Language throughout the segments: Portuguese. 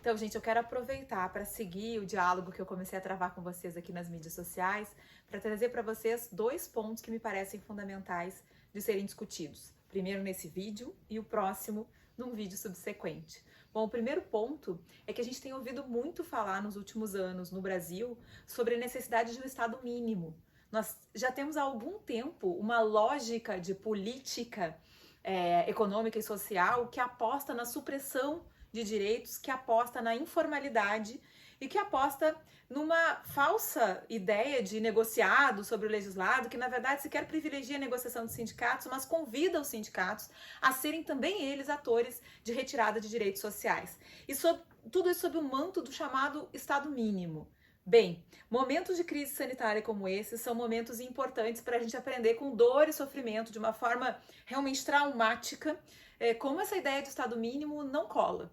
Então, gente, eu quero aproveitar para seguir o diálogo que eu comecei a travar com vocês aqui nas mídias sociais, para trazer para vocês 2 pontos que me parecem fundamentais de serem discutidos. Primeiro nesse vídeo e o próximo num vídeo subsequente. Bom, o primeiro ponto é que a gente tem ouvido muito falar nos últimos anos no Brasil sobre a necessidade de um Estado mínimo. Nós já temos há algum tempo uma lógica de política econômica e social que aposta na supressão de direitos, que aposta na informalidade e que aposta numa falsa ideia de negociado sobre o legislado, que na verdade sequer privilegia a negociação dos sindicatos, mas convida os sindicatos a serem também eles atores de retirada de direitos sociais. E tudo isso sob o manto do chamado Estado mínimo. Bem, momentos de crise sanitária como esse são momentos importantes para a gente aprender com dor e sofrimento de uma forma realmente traumática, como essa ideia de Estado mínimo não cola.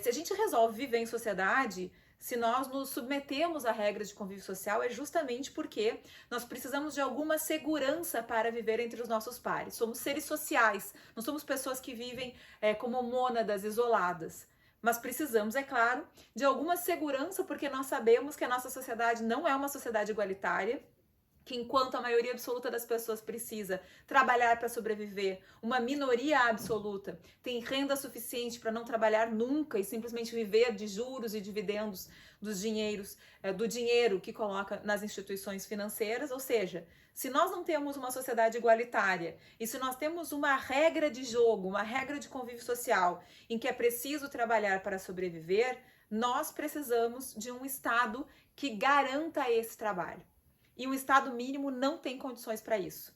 Se a gente resolve viver em sociedade, se nós nos submetemos a regras de convívio social, é justamente porque nós precisamos de alguma segurança para viver entre os nossos pares. Somos seres sociais, não somos pessoas que vivem como mônadas isoladas. Mas precisamos, é claro, de alguma segurança, porque nós sabemos que a nossa sociedade não é uma sociedade igualitária, que enquanto a maioria absoluta das pessoas precisa trabalhar para sobreviver, uma minoria absoluta tem renda suficiente para não trabalhar nunca e simplesmente viver de juros e dividendos do dinheiro que coloca nas instituições financeiras. Ou seja, se nós não temos uma sociedade igualitária e se nós temos uma regra de jogo, uma regra de convívio social em que é preciso trabalhar para sobreviver, nós precisamos de um Estado que garanta esse trabalho. E o Estado mínimo não tem condições para isso.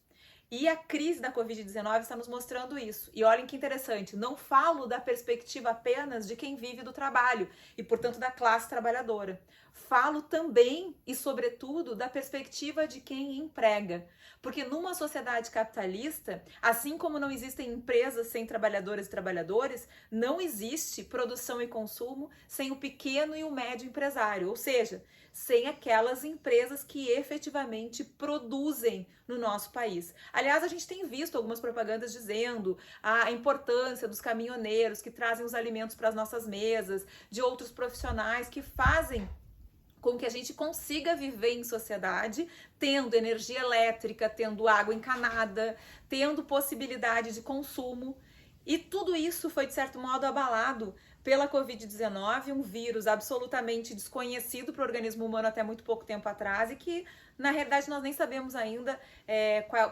E a crise da Covid-19 está nos mostrando isso. E olhem que interessante, não falo da perspectiva apenas de quem vive do trabalho e, portanto, da classe trabalhadora. Falo também e, sobretudo, da perspectiva de quem emprega. Porque numa sociedade capitalista, assim como não existem empresas sem trabalhadoras e trabalhadores, não existe produção e consumo sem o pequeno e o médio empresário. Ou seja, sem aquelas empresas que efetivamente produzem no nosso país. Aliás, a gente tem visto algumas propagandas dizendo a importância dos caminhoneiros que trazem os alimentos para as nossas mesas, de outros profissionais que fazem com que a gente consiga viver em sociedade, tendo energia elétrica, tendo água encanada, tendo possibilidade de consumo. E tudo isso foi, de certo modo, abalado pela Covid-19, um vírus absolutamente desconhecido para o organismo humano até muito pouco tempo atrás e que, na realidade, nós nem sabemos ainda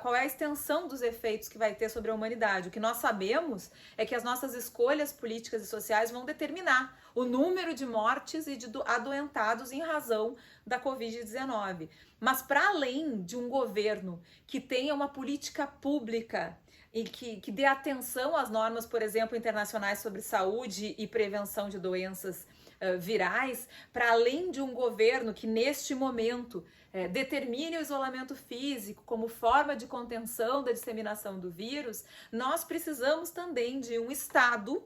qual é a extensão dos efeitos que vai ter sobre a humanidade. O que nós sabemos é que as nossas escolhas políticas e sociais vão determinar o número de mortes e de adoentados em razão da Covid-19. Mas para além de um governo que tenha uma política pública e que dê atenção às normas, por exemplo, internacionais sobre saúde e prevenção de doenças virais, para além de um governo que neste momento determine o isolamento físico como forma de contenção da disseminação do vírus, nós precisamos também de um Estado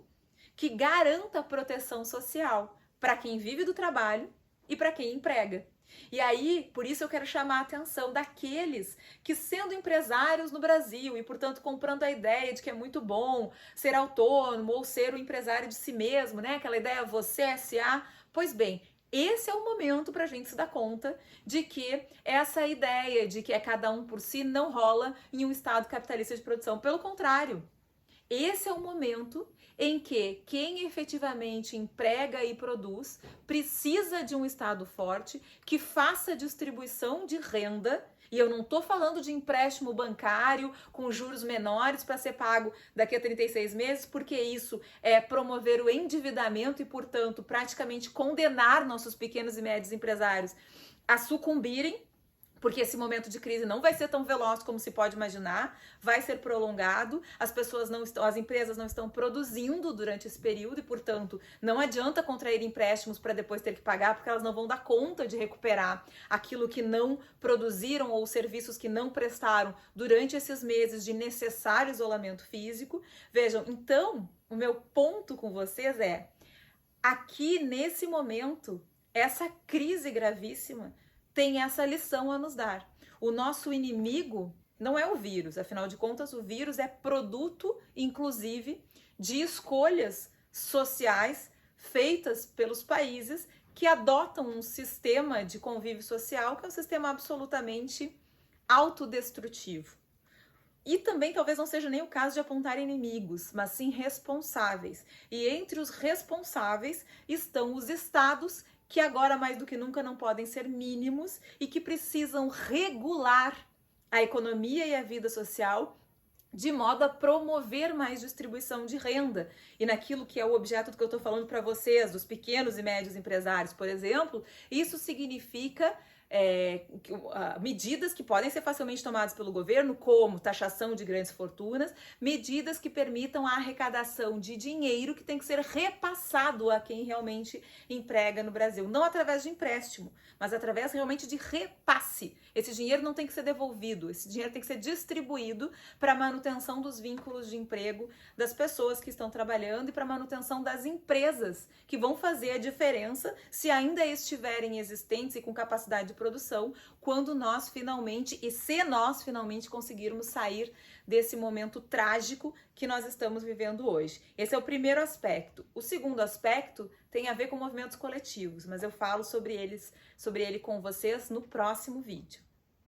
que garanta proteção social para quem vive do trabalho e para quem emprega. E aí, por isso eu quero chamar a atenção daqueles que, sendo empresários no Brasil e, portanto, comprando a ideia de que é muito bom ser autônomo ou ser o empresário de si mesmo, né? Aquela ideia você S.A. Pois bem, esse é o momento para a gente se dar conta de que essa ideia de que é cada um por si não rola em um estado capitalista de produção. Pelo contrário, esse é o momento em que quem efetivamente emprega e produz precisa de um Estado forte que faça distribuição de renda. E eu não estou falando de empréstimo bancário com juros menores para ser pago daqui a 36 meses, porque isso é promover o endividamento e, portanto, praticamente condenar nossos pequenos e médios empresários a sucumbirem, porque esse momento de crise não vai ser tão veloz como se pode imaginar, vai ser prolongado, as empresas não estão produzindo durante esse período e, portanto, não adianta contrair empréstimos para depois ter que pagar, porque elas não vão dar conta de recuperar aquilo que não produziram ou serviços que não prestaram durante esses meses de necessário isolamento físico. Vejam, então, o meu ponto com vocês é, aqui nesse momento, essa crise gravíssima tem essa lição a nos dar. O nosso inimigo não é o vírus, afinal de contas, o vírus é produto, inclusive, de escolhas sociais feitas pelos países que adotam um sistema de convívio social que é um sistema absolutamente autodestrutivo. E também talvez não seja nem o caso de apontar inimigos, mas sim responsáveis. E entre os responsáveis estão os estados, que agora mais do que nunca não podem ser mínimos e que precisam regular a economia e a vida social de modo a promover mais distribuição de renda. E naquilo que é o objeto do que eu estou falando para vocês, dos pequenos e médios empresários, por exemplo, isso significa medidas que podem ser facilmente tomadas pelo governo, como taxação de grandes fortunas, medidas que permitam a arrecadação de dinheiro que tem que ser repassado a quem realmente emprega no Brasil. Não através de empréstimo, mas através realmente de repasse. Esse dinheiro não tem que ser devolvido, esse dinheiro tem que ser distribuído para a manutenção dos vínculos de emprego das pessoas que estão trabalhando e para a manutenção das empresas que vão fazer a diferença se ainda estiverem existentes e com capacidade de produção, quando nós finalmente, e se nós finalmente conseguirmos sair desse momento trágico que nós estamos vivendo hoje. Esse é o primeiro aspecto. O segundo aspecto tem a ver com movimentos coletivos, mas eu falo sobre ele com vocês no próximo vídeo.